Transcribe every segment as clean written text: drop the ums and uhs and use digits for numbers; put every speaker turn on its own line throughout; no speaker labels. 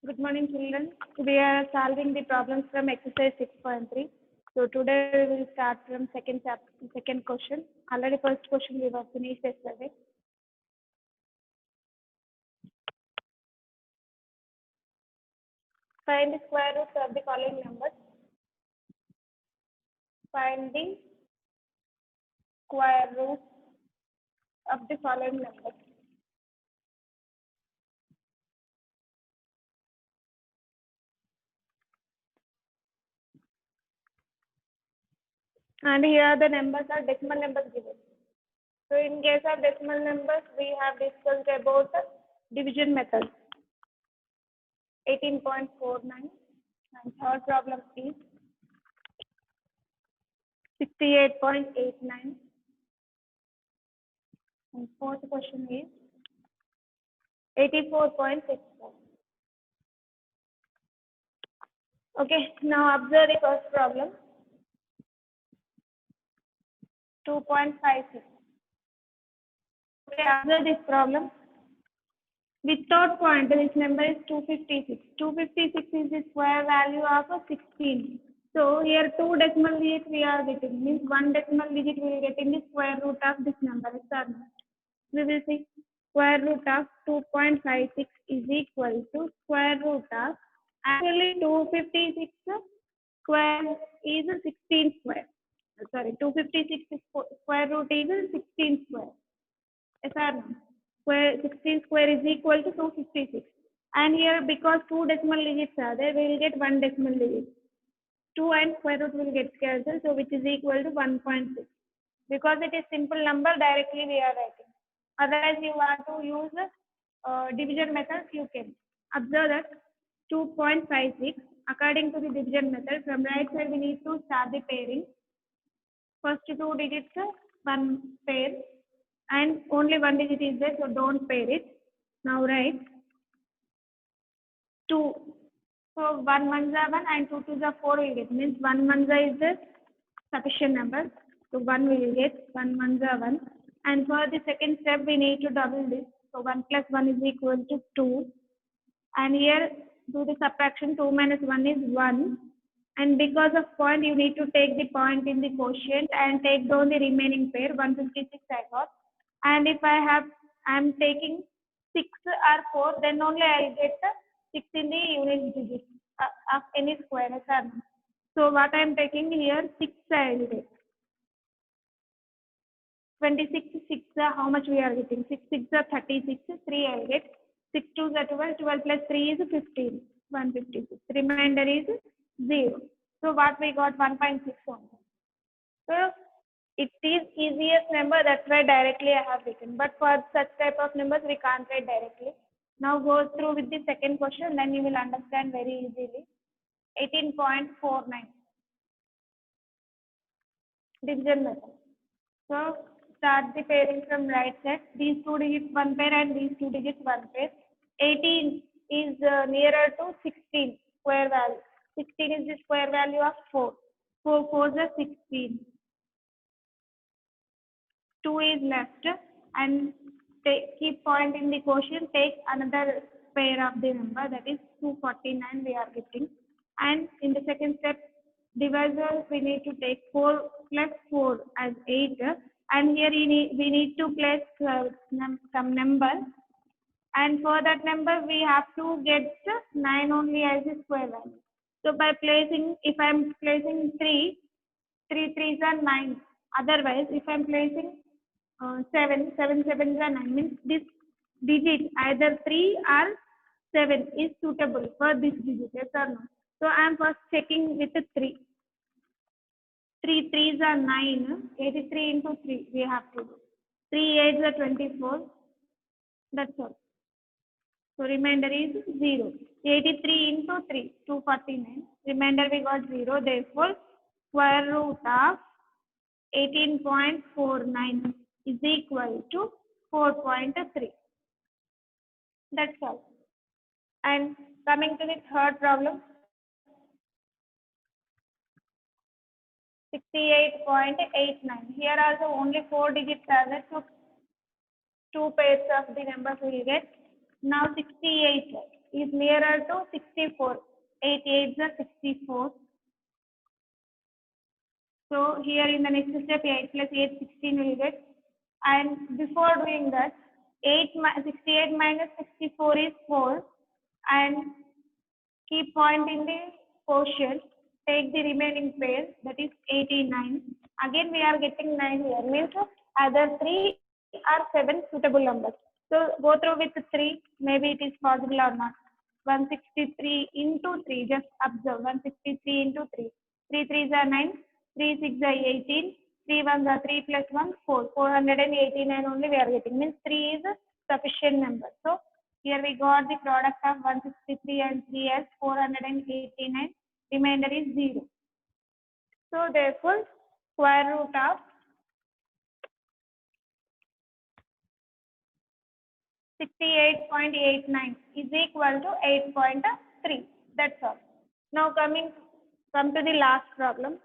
Good morning, children. We are solving the problems from exercise 6.3. So today we will start from second question. Already first question we have finished yesterday. Find the square root of the following numbers. Find the square root of the following numbers. And here the numbers are decimal numbers given. So in case of decimal numbers, we have discussed about the division method. 18.49. And third problem is 68.89. And fourth question is 84.64. Okay, now observe the first problem. 2.56. Okay, observe this problem. Without point, this number is 256. 256 is the square value of 16. So here two decimal digits we are getting. Means one decimal digit we will get in the square root of this number. We will see square root of 2.56 is equal to square root of, actually 256 square is 16 square. Sorry, 256 square root is 16 square. Yes or no? Square 16 square is equal to 256. And here because two decimal digits are there, we will get one decimal digit. 2 and square root will get cancelled, so which is equal to 1.6. Because it is simple number, directly we are writing. Otherwise, you want to use division method, you can. Observe that 2.56, according to the division method, from right side we need to start the pairing. First two digits, one pair, and only one digit is there, so don't pair it. Now write 2. So 1 ones are 1 and 2 twos are 4 will get. Means 1 ones is the sufficient number. So 1 we will get, 1 ones are 1. And for the second step, we need to double this. So 1 plus 1 is equal to 2. And here, do the subtraction, 2 minus 1 is 1. And because of point, you need to take the point in the quotient and take down the remaining pair, 156 I got. And if I am taking 6 or 4, then only I will get 6 in the unit digit of any square. So what I am taking here, 6 I will get. 26, 6, how much we are getting? 6, 6 are 36, 3 I will get. 6, 2 are 12, 12 plus 3 is 15, 156. Remainder is 0. So what we got? 1.6 only. So it is easiest number, that's why directly I have written. But for such type of numbers, we can't write directly. Now go through with the second question, then you will understand very easily. 18.49. Division method. So start the pairing from right side. These two digits one pair and these two digits one pair. 18 is nearer to 16 square value. 16 is the square value of 4. 4 4s are 16. 2 is left and keep point in the quotient. Take another pair of the number, that is 249 we are getting. And in the second step, divisor we need to take 4 plus 4 as 8. And here we need to place some number. And for that number, we have to get 9 only as a square value. So by placing, if I am placing 3 3s are 9. Otherwise, if I am placing 7 sevens are 9, means this digit either 3 or 7 is suitable for this digit, yes or no? So I am first checking with 3. 3 3s are 9. 83 into 3 we have to do. 3 8s are 24. That's all. So remainder is 0. 83 into 3, 249. Remainder we got 0. Therefore, square root of 18.49 is equal to 4.3. That's all. And coming to the third problem, 68.89. Here also only 4 digits are there, so 2 pairs of the numbers we will get. Now 68. is nearer to 64. 8 8 is 64. So here in the next step, 8 plus 8, 16 will get. And before doing that, 68 minus 64 is 4. And keep point in the quotient. Take the remaining pair, that is 89. Again, we are getting 9 here. Means other 3 are 7 suitable numbers. So go through with 3. Maybe it is possible or not. 163 into 3. Just observe. 163 into 3. 3 3s are 9. 3 6 are 18. 3 1s are 3 plus 1 4. 489 only we are getting. Means 3 is a sufficient number. So here we got the product of 163 and 3 as 489. Remainder is 0. So therefore, square root of 68.89 is equal to 8.3. That's all. Now come to the last problem.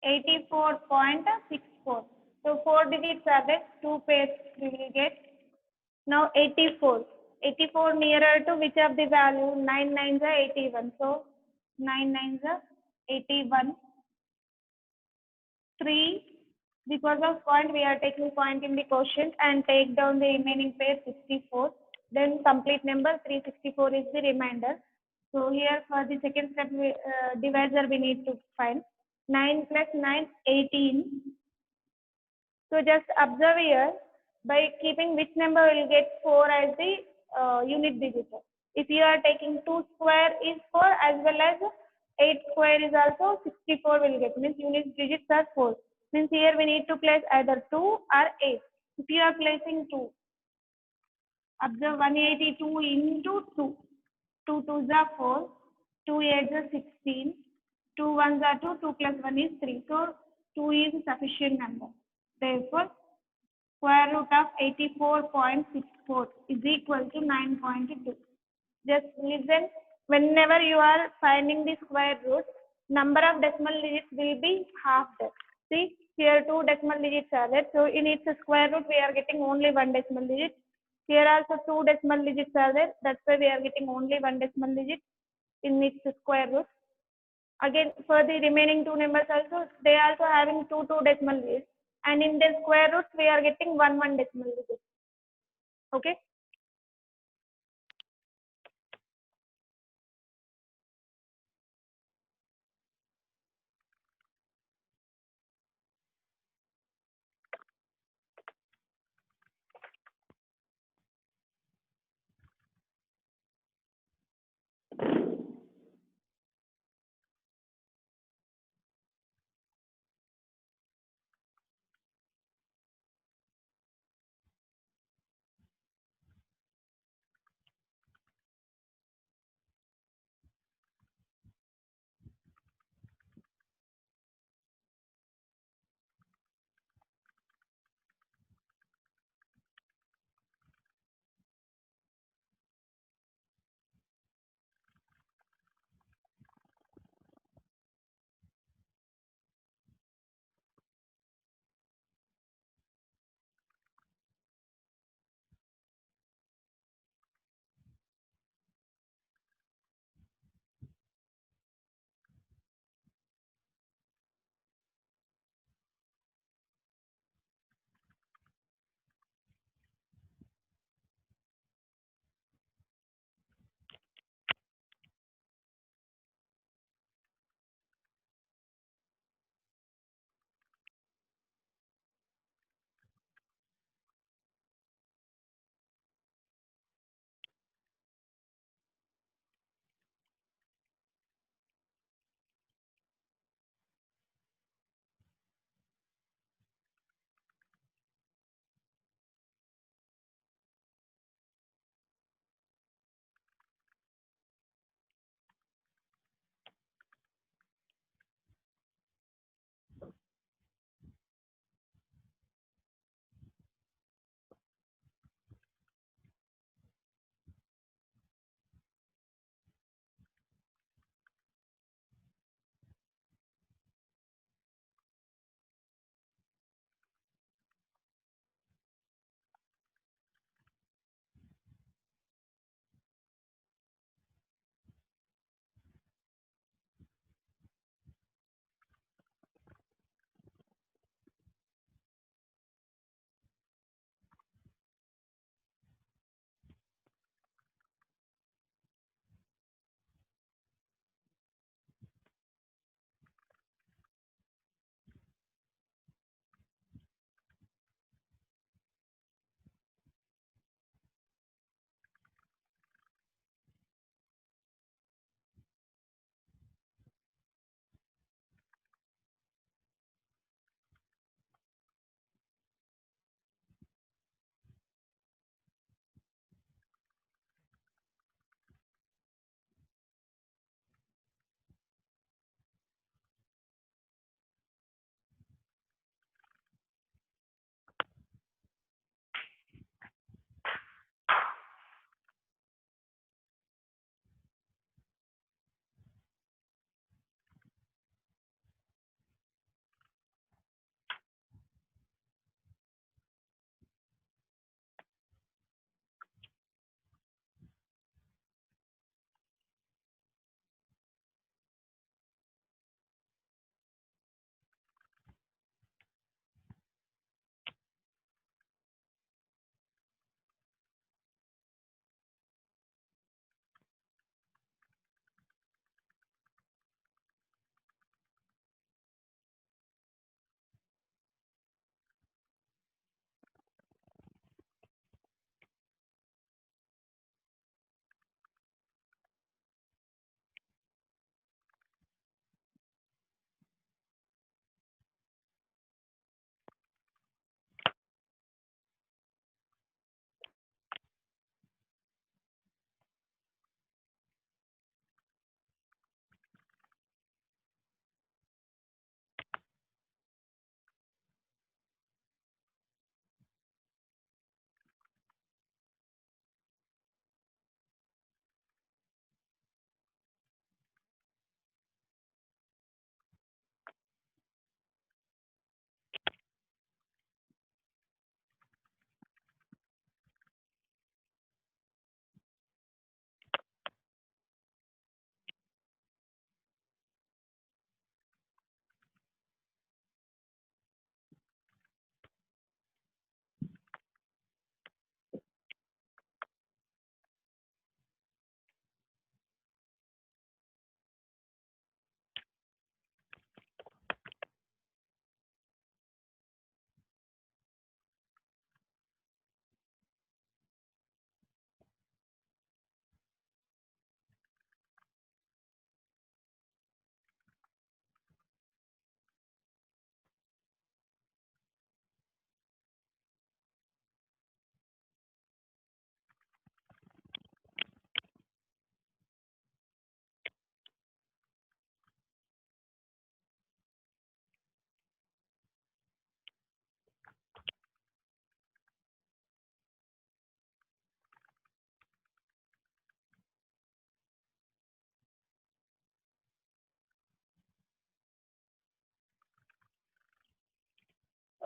84.64. So 4 digits are there, 2 pairs we will get. Now 84. 84 nearer to which of the value? 9 9s are 81. So 9 9s are 81. 3. Because of point, we are taking point in the quotient and take down the remaining pair 64. Then complete number 364 is the remainder. So here for the second step, divisor we need to find. 9 plus 9, 18. So just observe here, by keeping which number will get 4 as the unit digit. If you are taking 2 square is 4 as well as 8 square is also 64 will get. Means unit digits are 4. Means here we need to place either 2 or 8. If you are placing 2, observe 182 into 2. 2 2s are 4, 2 8s are 16, 2 1s are 2, 2 plus 1 is 3. So 2 is sufficient number. Therefore, square root of 84.64 is equal to 9.2. Just listen, whenever you are finding the square root, number of decimal digits will be halved. See, here 2 decimal digits are there. So in its square root, we are getting only 1 decimal digit. Here also 2 decimal digits are there. That's why we are getting only 1 decimal digit in its square root. Again, for the remaining 2 numbers also, they are also having 2 decimal digits. And in the square roots, we are getting 1 decimal digit. Okay.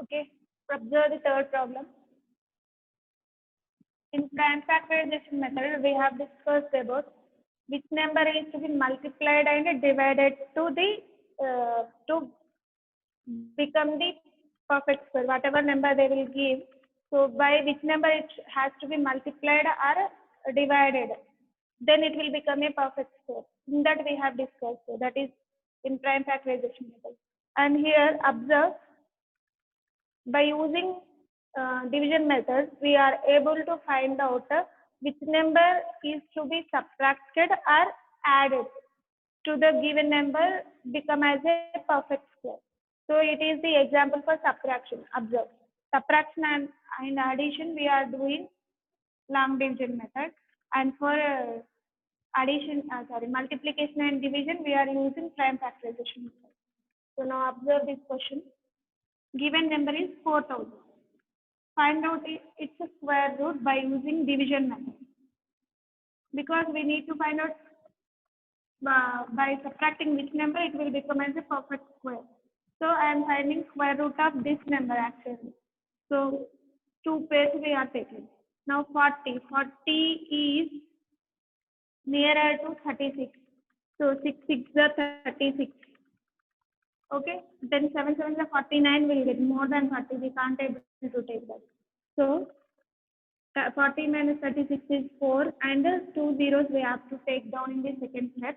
Okay, observe the third problem. In prime factorization method, we have discussed about which number is to be multiplied and divided to the to become the perfect square. Whatever number they will give, so by which number it has to be multiplied or divided, then it will become a perfect square. In that we have discussed. So that is in prime factorization method. And here observe, by using division method, we are able to find out which number is to be subtracted or added to the given number become as a perfect square. So it is the example for subtraction. Observe. Subtraction and addition we are doing long division method, and for multiplication and division we are using prime factorization method. So now observe this question. Given number is 4000. Find out its square root by using division method. Because we need to find out by subtracting which number it will become as a perfect square. So I am finding square root of this number actually. So 2 pairs we are taking. Now 40. 40 is nearer to 36. So 6 6 are 36. Okay. Then 7 7 are 49 will get more than 40. We can't able to take that. So 40 minus 36 is 4, and 2 zeros we have to take down in the second step,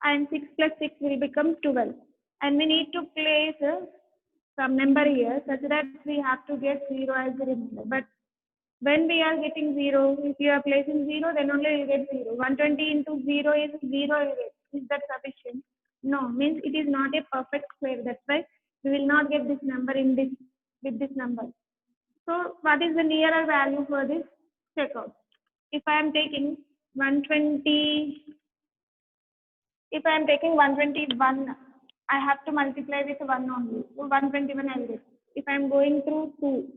and 6 plus 6 will become 12, and we need to place some number here such that we have to get 0 as the remainder. But when we are getting 0, if you are placing 0, then only you get 0. 120 into 0 is 0 you get. Is that sufficient? No, means it is not a perfect square. That's why we will not get this number in this with this number. So what is the nearer value for this? Check out. If I am taking 120, if I am taking 121, I have to multiply with 1 only. So 121 I will get. If I am going through 2,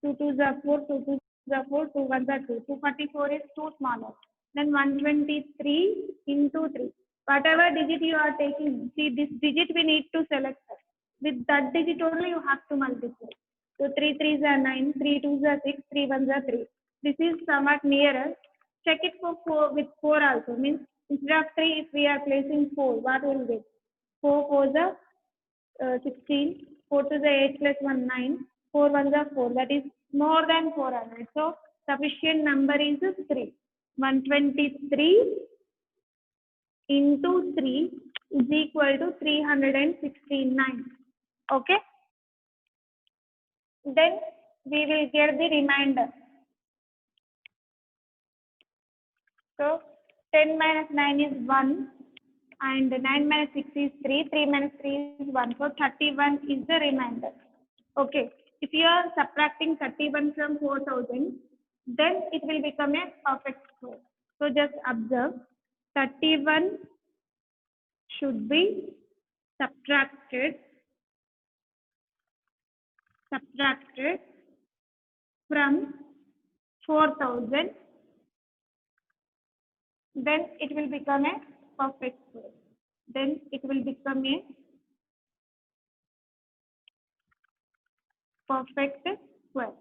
2 2s are 4, 2 2s are 4, 2 1s are 2. 244 is 2 smaller. Then 123 into 3. Whatever digit you are taking, see this digit we need to select. With that digit only you have to multiply. So 3 3s are 9, 3 2s are 6, 3 1s are 3. This is somewhat nearer. Check it for 4 with 4 also. Means instead of 3, if we are placing 4, what will we get? 4 4s are 16, 4 2s are 8 plus 1 9, 4 1s are 4. That is more than 400. So sufficient number is 3. 123 into 3 is equal to 369. Okay. Then we will get the remainder. So 10 minus 9 is 1, and 9 minus 6 is 3, 3 minus 3 is 1. So 31 is the remainder. Okay. If you are subtracting 31 from 4000, then it will become a perfect square. So just observe, 31 should be subtracted from 4000, then it will become a perfect square. Then it will become a perfect square.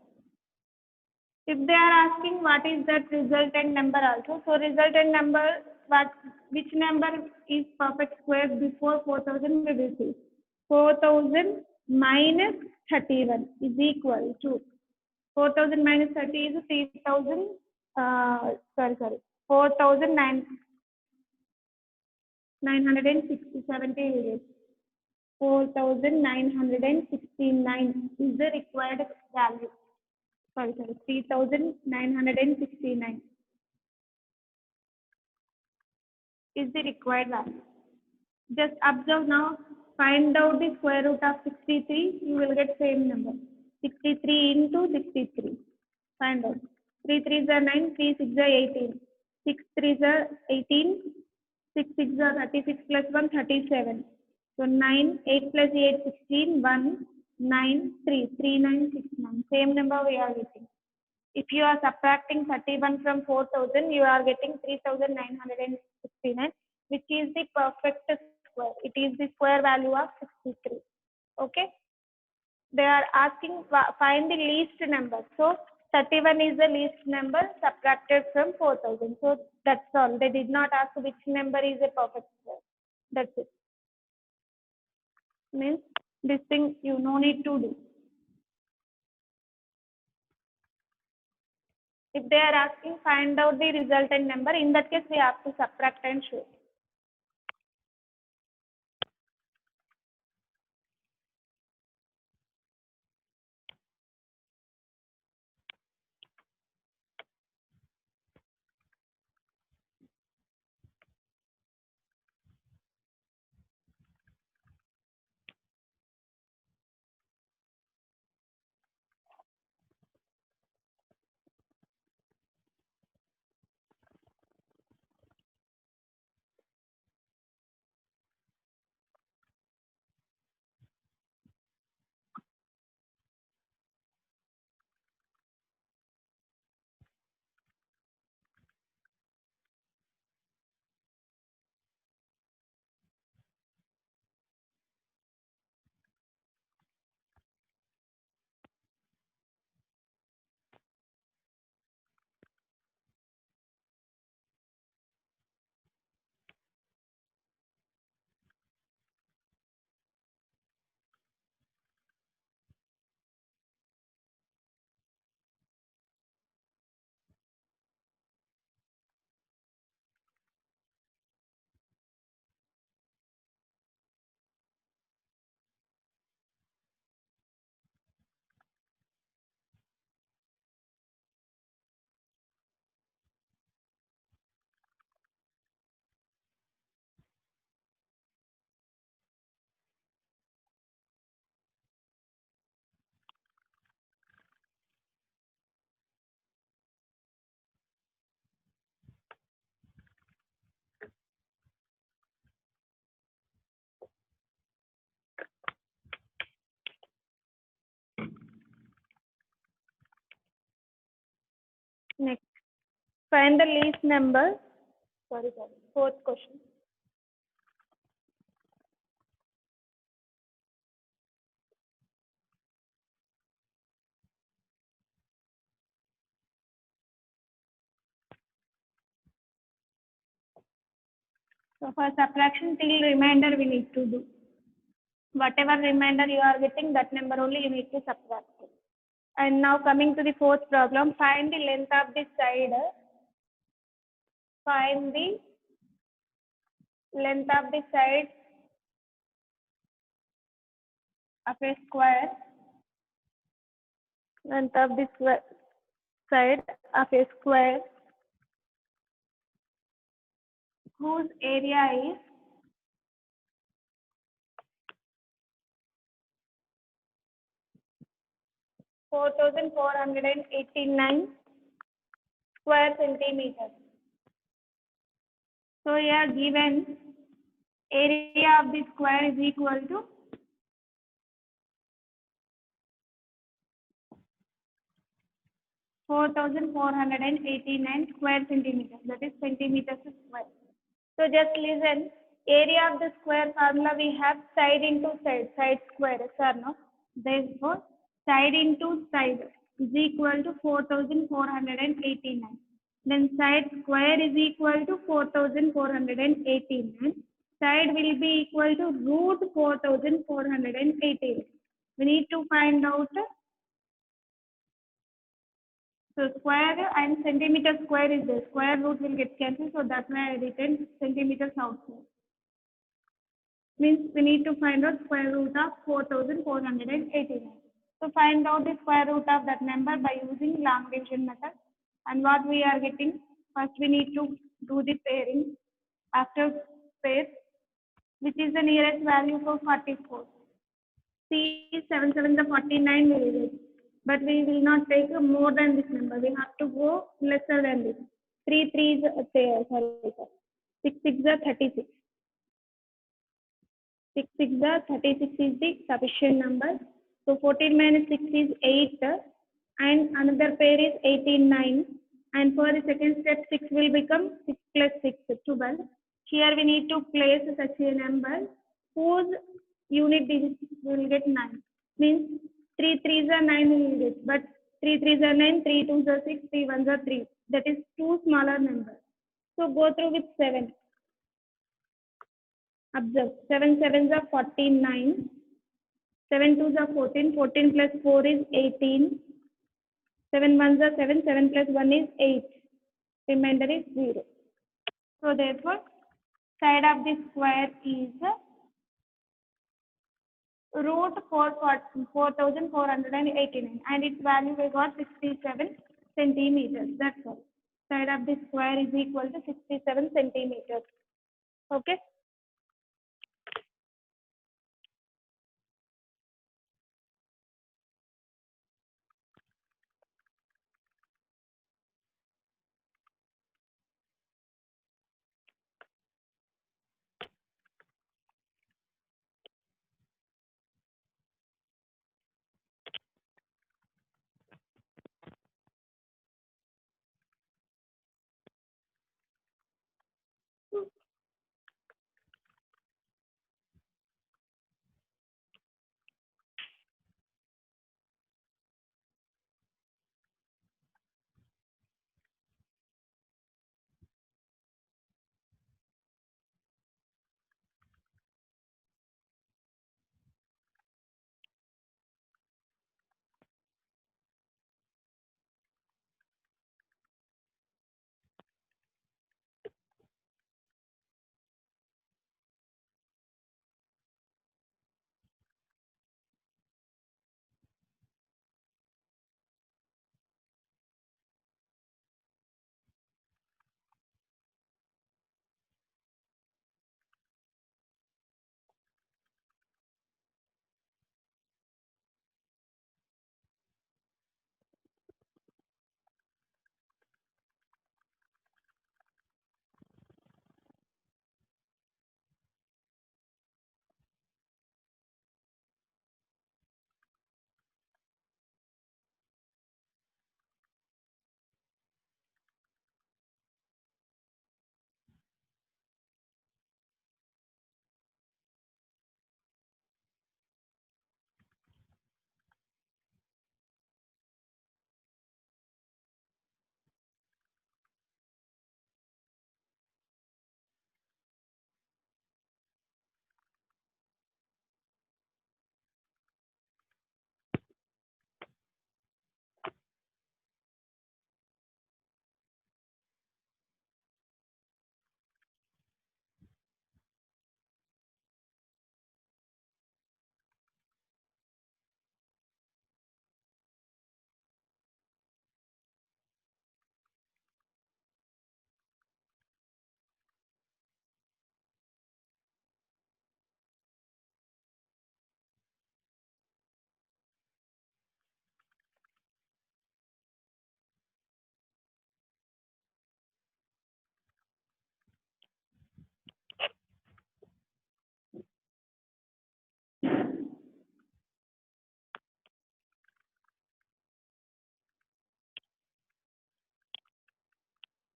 If they are asking what is that resultant number also, so resultant number, which number is perfect square before 4000 we will see. 4000 minus 31 is equal to 4000 minus 30 is 3000. 4,960 4,969 is the required value. 3,969 is the required value. Just observe now, find out the square root of 63, you will get same number. 63 into 63. Find out. 3 3s are 9, 3 6 are 18. 6 3s are 18, 6 6 are 36 plus 1, 37. So 9, 8 plus 8, 16, 1, 9, 3, 3969. Same number we are getting. If you are subtracting 31 from 4000, you are getting 3969, which is the perfect square. It is the square value of 63. Okay. they are asking find the least number. So 31 is the least number subtracted from 4000. So that's all. They did not ask which number is a perfect square. That's it. Means this thing you no need to do. If they are asking find out the resultant number, in that case we have to subtract and show. Next, find the least number. Sorry. Fourth question. So for subtraction till remainder we need to do. Whatever remainder you are getting, that number only you need to subtract. And now coming to the fourth problem, find the length of the side. Find the length of the side of a square. Length of the side of a square whose area is 4,489 square centimeters. So here given area of the square is equal to 4,489 square centimeters. That is centimeters square. So just listen. Area of the square formula we have side into side square. Yes or no? Therefore, side into side is equal to 4,489. Then side square is equal to 4,489. Side will be equal to root 4,489. We need to find out. So square and centimeter square is there. Square root will get cancelled. So that's why I written centimeters outside. Means we need to find out square root of 4,489. So find out the square root of that number by using long division method. And what we are getting, first we need to do the pairing. After pair, which is the nearest value for 44. See 7 7 the 49 will get. But we will not take more than this number. We have to go lesser than this. 3 3 is 6 6 is 36. 6 6 is 36 is the sufficient number. So 14 minus 6 is 8 and another pair is 18 9. And for the second step 6 will become 6 plus 6 12. Here we need to place such a number whose unit digit will get 9. Means 3 3s are 9 we will get, but 3 3s are 9, 3 2s are 6, 3 1s are 3. That is two smaller numbers. So go through with 7. Observe, 7 sevens are 49, 7 twos are 14, 14 plus 4 is 18, 7 ones are 7, 7 plus 1 is 8, remainder is 0. So therefore, side of the square is root 4489 and its value we got 67 centimeters. That's all. Side of the square is equal to 67 centimeters. Okay.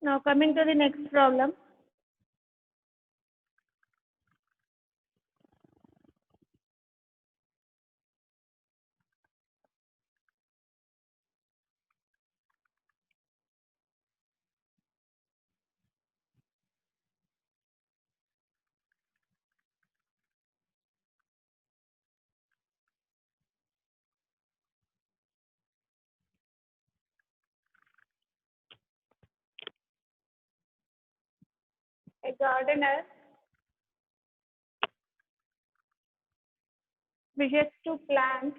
Now coming to the next problem. A gardener wishes to plant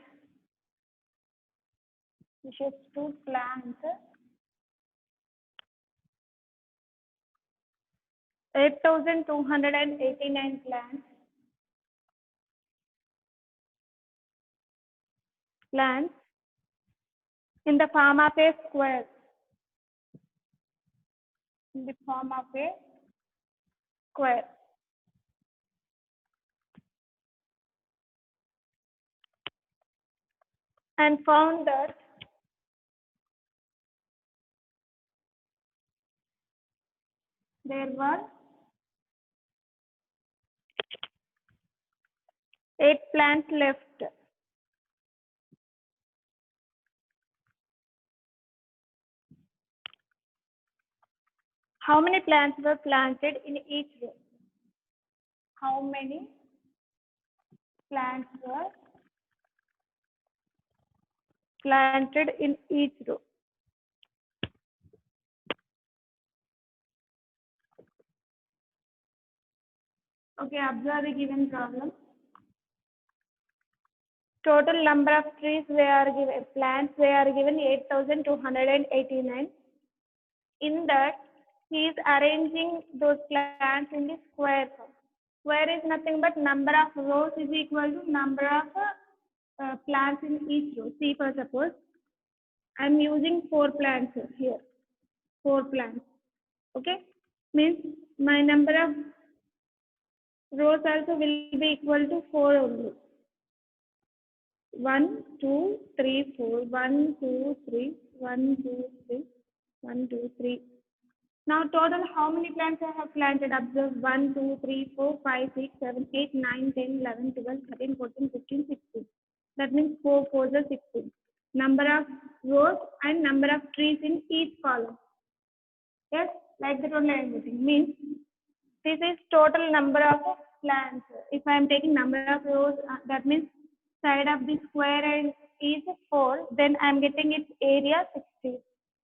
8,289 plants in the form of a square. In the form of a square. And found that there were 8 plants left. How many plants were planted in each row? How many plants were planted in each row? Okay, observe the given problem. Total number of trees plants were given 8,289. In that, he is arranging those plants in the square form. Square is nothing but number of rows is equal to number of plants in each row. See, for suppose, I am using 4 plants here. 4 plants. Okay? Means my number of rows also will be equal to 4 only. 1, 2, 3, 4. 1, 2, 3. 1, 2, 3. 1, 2, 3. Now total how many plants I have planted? Observe 1, 2, 3, 4, 5, 6, 7, 8, 9, 10, 11, 12, 13, 14, 15, 16. That means 4, 4 is 16. Number of rows and number of trees in each column. Yes, like that only I am getting. Means this is total number of plants. If I am taking number of rows, that means side of the square is 4. Then I am getting its area 60.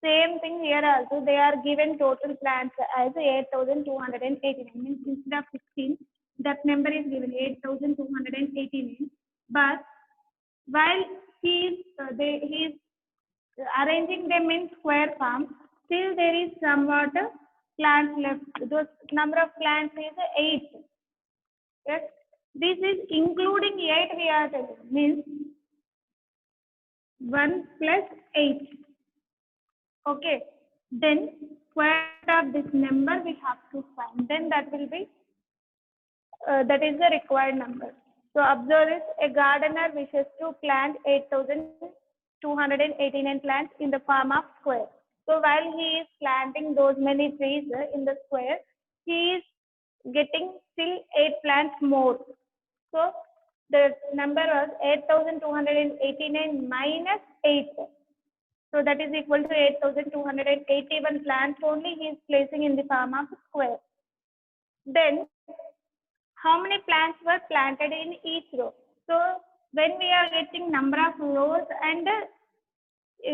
Same thing here also. They are given total plants as 8,289. Means instead of 16, that number is given 8,289. But while he is arranging them in square form, still there is somewhat plants left. Those number of plants is 8. Yes, this is including 8 we are telling. Means 1 plus 8. Okay. Then square root of this number we have to find. Then that will be that is the required number. So observe this. A gardener wishes to plant 8,289 plants in the form of square. So while he is planting those many trees in the square, he is getting still 8 plants more. So the number was 8,289 minus 8. So that is equal to 8,281 plants only he is placing in the form of square. Then how many plants were planted in each row? So when we are getting number of rows and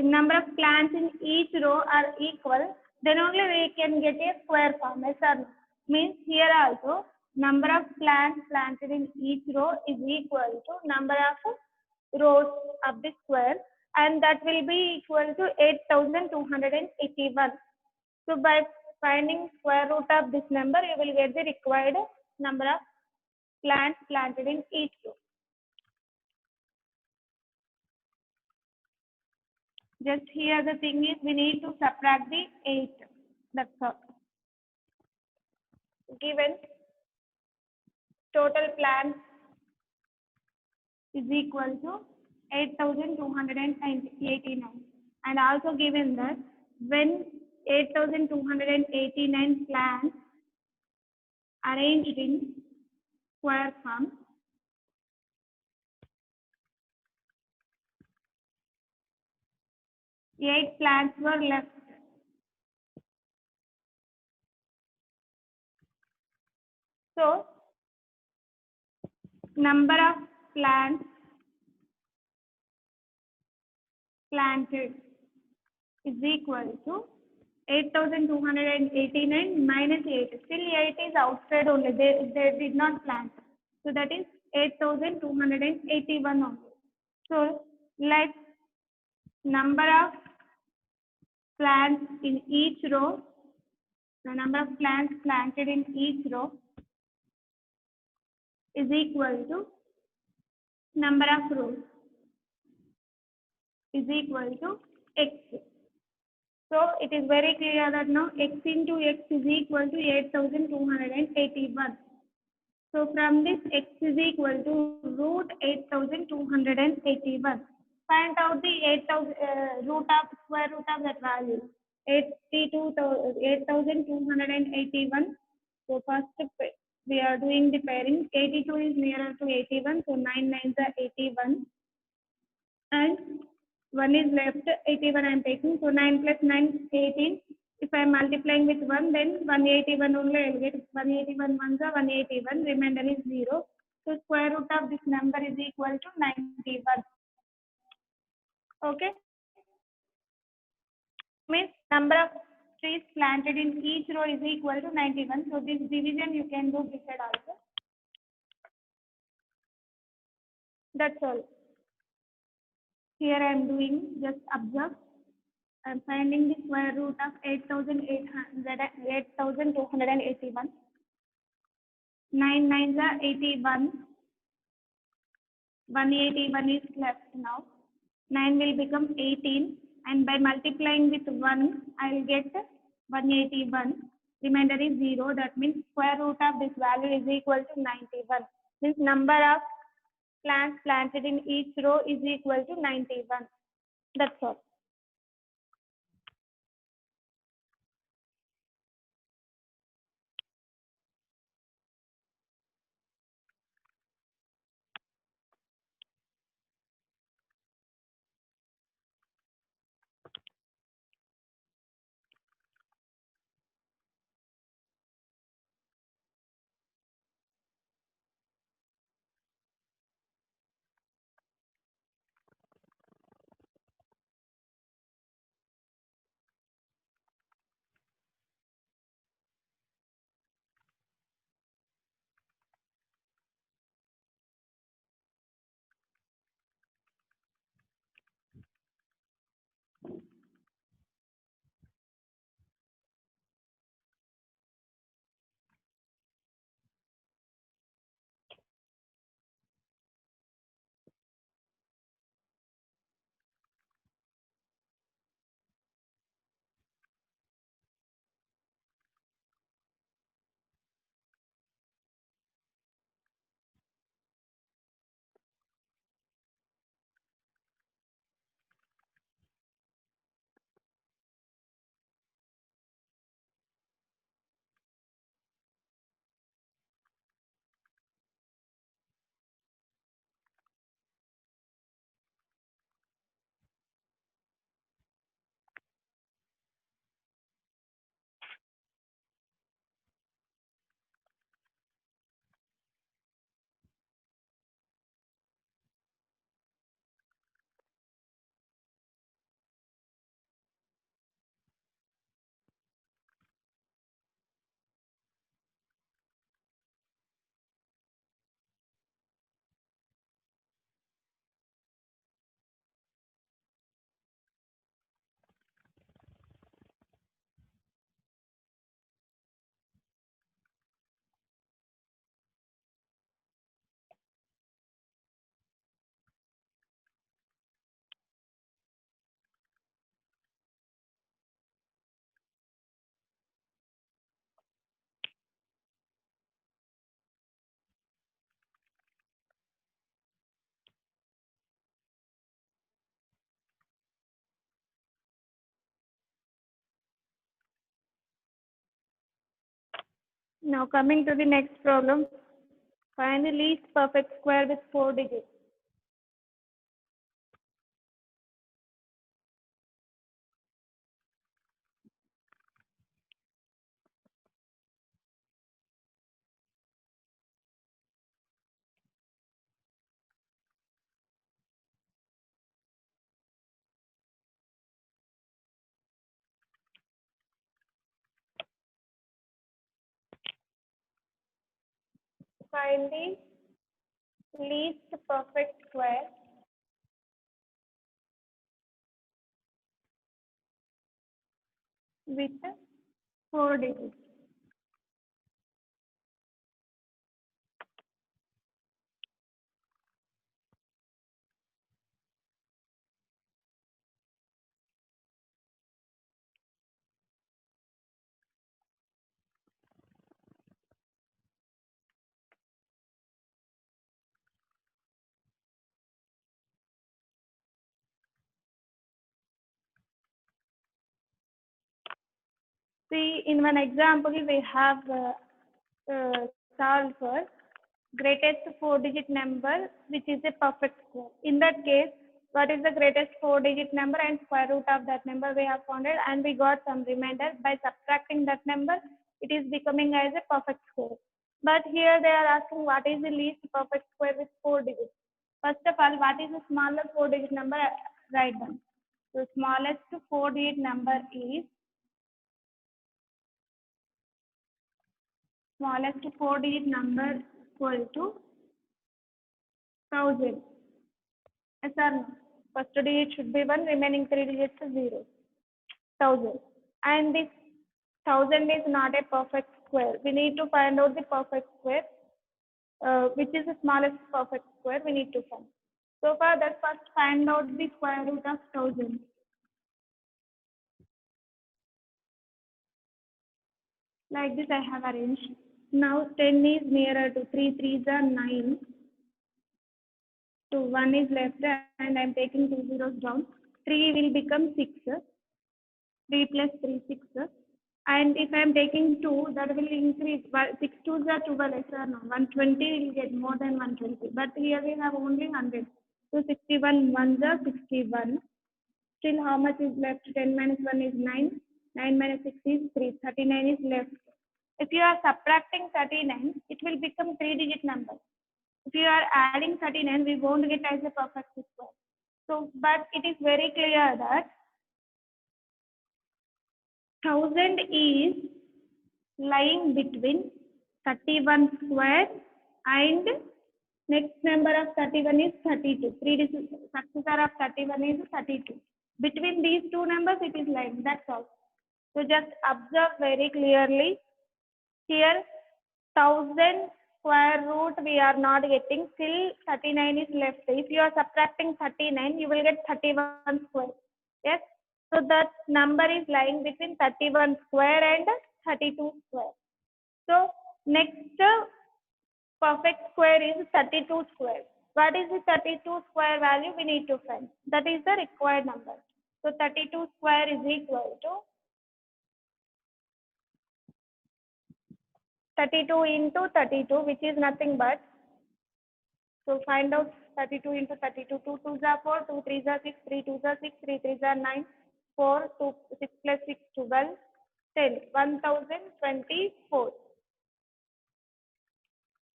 number of plants in each row are equal, then only we can get a square form. Yes or no? Means here also number of plants planted in each row is equal to number of rows of the square, and that will be equal to 8,281. So by finding square root of this number, you will get the required number of plants planted in each row. Just here the thing is we need to subtract the 8. That's all. Given total plants is equal to 8,289, and also given that when 8,289 plants arranged in square form, eight plants were left. So number of plants planted is equal to 8,289 minus 8. Still 8 is outside only. They did not plant. So that is 8,281 only. So let number of plants in each row, the number of plants planted in each row is equal to number of rows is equal to x. So it is very clear that now x into x is equal to 8,281. So from this x is equal to root 8,281. Find out the square root of that value. 8,281. So first we are doing the pairing. 82 is nearer to 81. So 9 9s are 81. And 1 is left, 81 I am taking. So 9 plus 9 18. If I am multiplying with 1, then 181 only I will get. 181 ones are 181, remainder is 0. So square root of this number is equal to 91. Okay. Means number of trees planted in each row is equal to 91. So this division you can do this side also. That's all. Here I am doing, just observe. I am finding the square root of 8,281. 9 nines are 81. 181 is left now. 9 will become 18, and by multiplying with 1, I will get 181. Remainder is 0. That means square root of this value is equal to 91. Means number of plants planted in each row is equal to 91. That's all. Now coming to the next problem. Find the least perfect square with 4 digits. Find the least perfect square with 4 digits. See, in one example, we have solved for greatest 4-digit number, which is a perfect square. In that case, what is the greatest four-digit number and square root of that number we have found it, and we got some remainder. By subtracting that number, it is becoming as a perfect square. But here they are asking what is the least perfect square with four digits. First of all, what is the smallest four-digit number? Write down. So smallest four-digit number is equal to 1000. Yes or no? First digit should be 1, remaining 3 digits are 0. 1000. And this 1000 is not a perfect square. We need to find out the perfect square, which is the smallest perfect square we need to find. So for that, first find out the square root of 1000. Like this I have arranged. Now 10 is nearer to 3, 3s are 9. So 1 is left and I am taking 2 zeros down. 3 will become 6. 3 plus 3, 6. And if I am taking 2, that will increase. 6 2s are 12, yes or no? 120 will get more than 120. But here we have only 100. So 61 1s are 61. Still how much is left? 10 minus 1 is 9. 9 minus 6 is 3. 39 is left. If you are subtracting 39, it will become 3-digit number. If you are adding 39, we won't get as a perfect square. So, but it is very clear that 1000 is lying between 31 square and next number of 31 is 32. Successor of 31 is 32. Between these two numbers, it is lying. That's all. So just observe very clearly. Here, 1000 square root we are not getting. Still 39 is left. If you are subtracting 39, you will get 31 square. Yes. So that number is lying between 31 square and 32 square. So next perfect square is 32 square. What is the 32 square value we need to find? That is the required number. So 32 square is equal to 32 into 32, which is nothing but, so find out 32 into 32. 2 2s are 4, 2 3s are 6, 3 2s are 6, 3 3s are 9, 4, 2, 6 plus 6, 12, 10, 1024.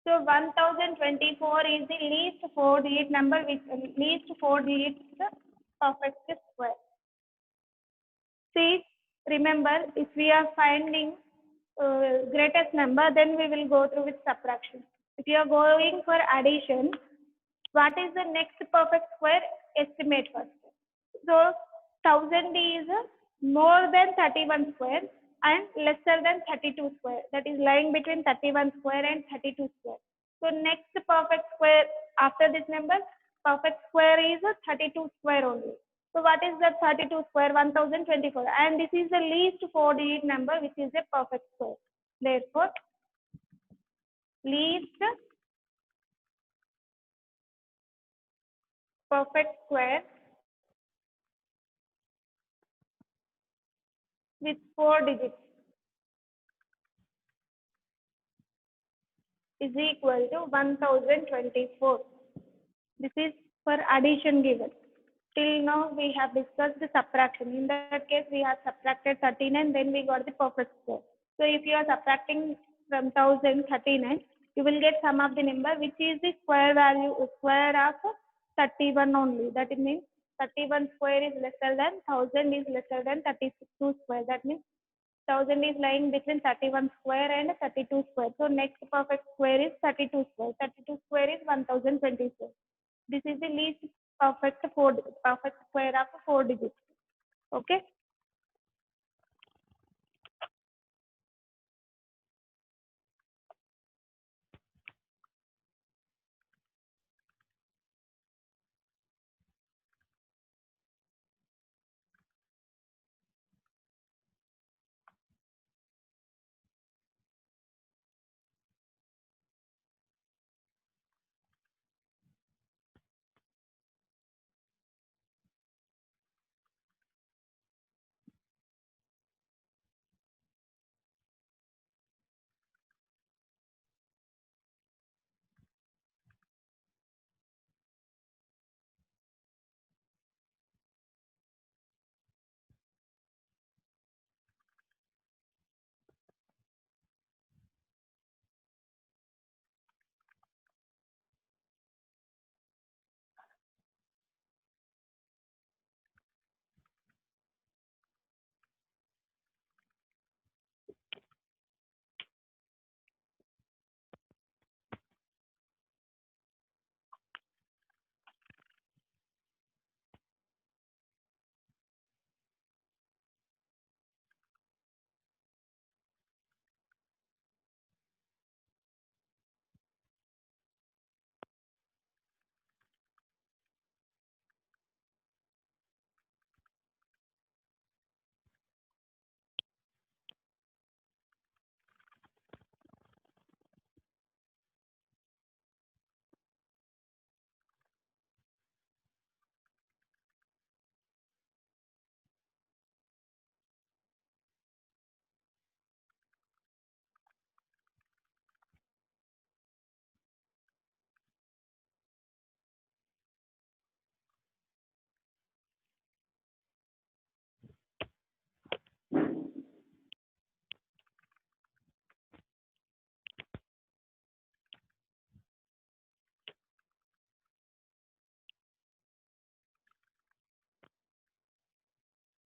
So 1024 is the least four-digit number with least four digits perfect square. See, remember, if we are finding greatest number, then we will go through with subtraction. If you are going for addition, what is the next perfect square? Estimate first. So 1000 is more than 31 square and lesser than 32 square. That is lying between 31 square and 32 square. So next perfect square after this number, perfect square is 32 square only. So what is that 32 square? 1024. And this is the least four-digit number, which is a perfect square. Therefore, least perfect square with four digits is equal to 1024. This is for addition given. Till now we have discussed the subtraction. In that case we have subtracted 39, then we got the perfect square. So if you are subtracting from 1039, you will get sum of the number which is the square of 31 only. That means 31 square is lesser than 1000 is lesser than 32 square. That means 1000 is lying between 31 square and 32 square. So next perfect square is 32 square. 32 square is 1024. This is the least perfect square of four digits. Okay.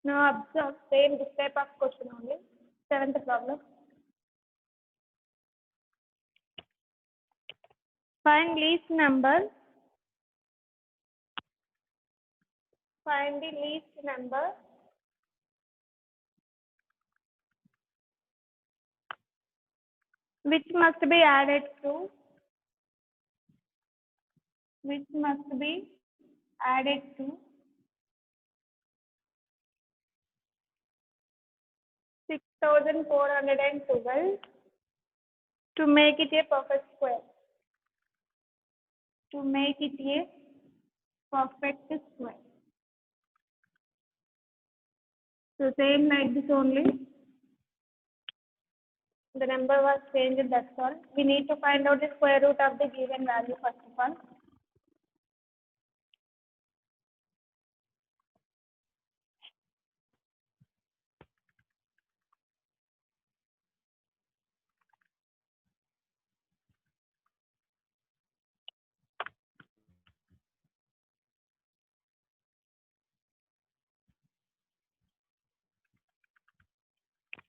Now observe same this type of question only. Seventh problem. Find least number. Find the least number which must be added to 6412 to make it a perfect square. To make it a perfect square. So same like this only. The number was changed, that's all. We need to find out the square root of the given value first of all.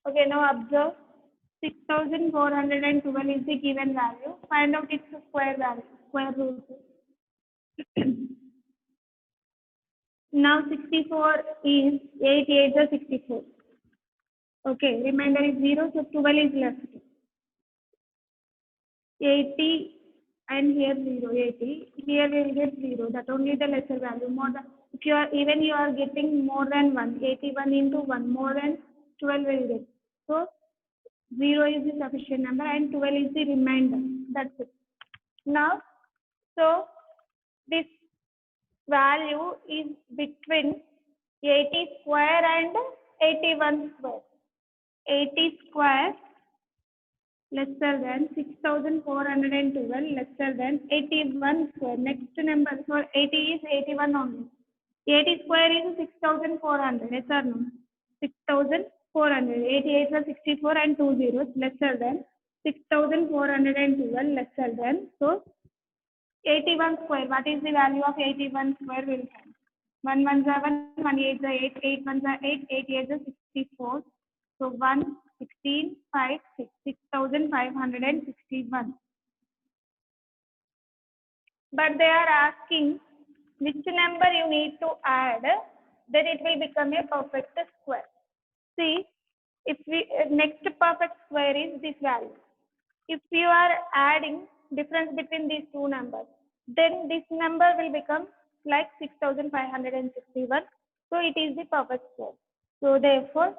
Okay, now observe 6412 is the given value. Find out its square value, square root. Now 64 is 8 8 is 64. Okay, remainder is 0, so 12 is left. 80 and here 0, 80. Here we will get 0. That only the lesser value. More than, if you are even you are getting more than 1, 81 into 1, more than 12 will get. So 0 is the sufficient number and 12 is the remainder. That's it. Now, so this value is between 80 square and 81 square. 80 square lesser than 6412 lesser than 81 square. Next number for 80 is 81 only. 80 square is 6400. Yes or no? 6400. 88 was 64 and 2 zeros lesser than 6412 lesser than. So 81 square. What is the value of 81 square? Will find. 1 1 are 1, 1 8 are 8, 8 1 are 8, 8 8 are 64. So 1, 16, 5, 6, 6561. But they are asking which number you need to add, then it will become a perfect square. See, if we next perfect square is this value. If you are adding difference between these two numbers, then this number will become like 6561. So it is the perfect square. So therefore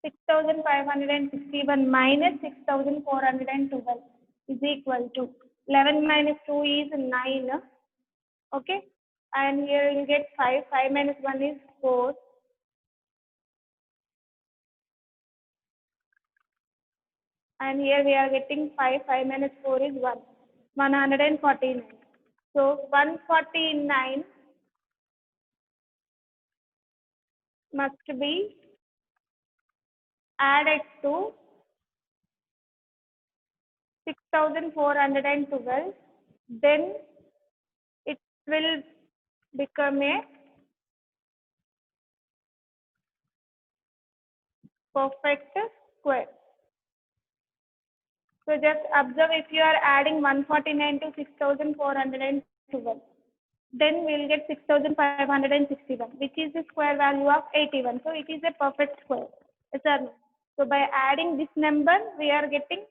6561 minus 6412 is equal to 11 minus 2 is 9. Okay. And here you get 5. 5 minus 1 is 4. And here we are getting 5. 5 minus 4 is 1. 149. So 149 must be added to 6412. Then it will become a perfect square. So just observe, if you are adding 149 to 6412, then we will get 6561, which is the square value of 81. So it is a perfect square. Yes or no? So by adding this number, we are getting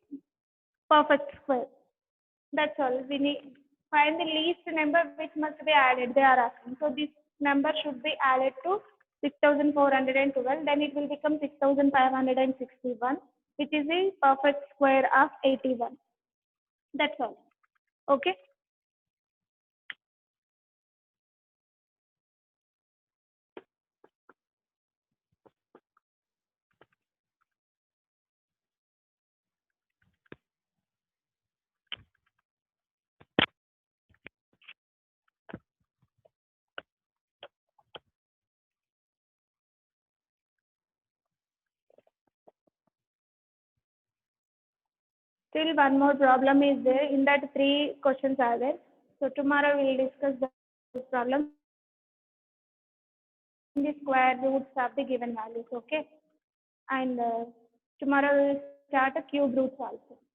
perfect square. That's all. We need find the least number which must be added. They are asking. So this number should be added to 6412. Then it will become 6561, which is the perfect square of 81. That's all. Okay. Still one more problem is there. In that 3 questions are there. So tomorrow we will discuss the problem. the square roots of the given values. Okay, and tomorrow we will start a cube roots also.